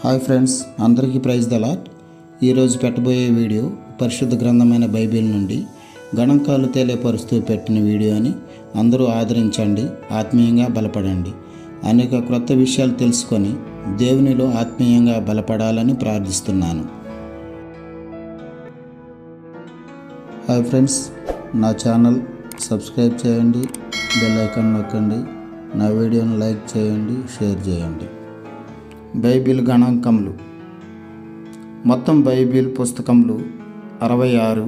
Hi friends, అందరికీ praise the lord. ఈరోజు పెట్టబోయే video పరిశుద్ధ గ్రంథమైన బైబిల్ నుండి గణాంకాలు తెలియపరుస్తూ పెట్టిన వీడియోని అందరూ ఆదరించండి, ఆత్మీయంగా బలపడండి. అనేక క్రొత్త విషయాలు తెలుసుకొని దేవునిలో ఆత్మీయంగా బలపడాలని ప్రార్థిస్తున్నాను. హాయ్ ఫ్రెండ్స్, నా ఛానల్ సబ్స్క్రైబ్ చేయండి, బెల్ ఐకాన్ నొక్కండి, నా వీడియోని లైక్ చేయండి, షేర్ చేయండి. బైబిల్ గణాంకములు. మొత్తం బైబిల్ పుస్తకములు 66.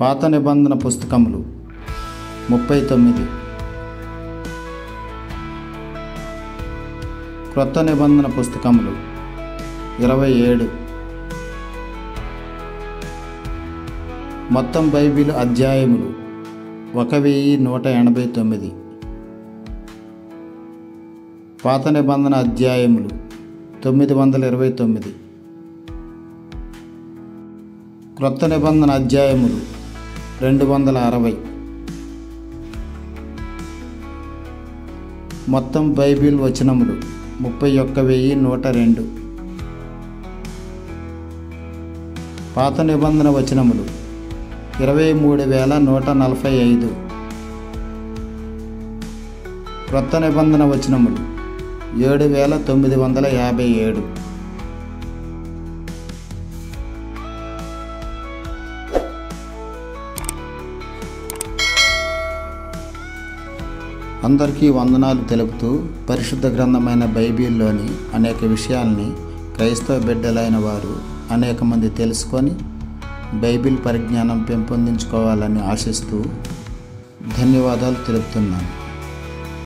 పాత నిబంధన పుస్తకములు 39. క్రొత్త నిబంధన పుస్తకములు 27. మొత్తం బైబిల్ అధ్యాయములు 1189. పాత నిబంధన అధ్యాయములు 929. క్రొత్త నిబంధన అధ్యాయములు 260. మొత్తం బైబిల్ వచనములు 31102. పాత నిబంధన వచనములు 23145. క్రొత్త నిబంధన వచనములు 7957. అందరికీ వందనాలు తెలుపుతూ పరిశుద్ధ గ్రంథమైన బైబిల్లోని అనేక విషయాల్ని క్రైస్తవ బిడ్డలైన వారు అనేక మంది తెలుసుకొని బైబిల్ పరిజ్ఞానం పెంపొందించుకోవాలని ఆశిస్తూ ధన్యవాదాలు తెలుపుతున్నాను.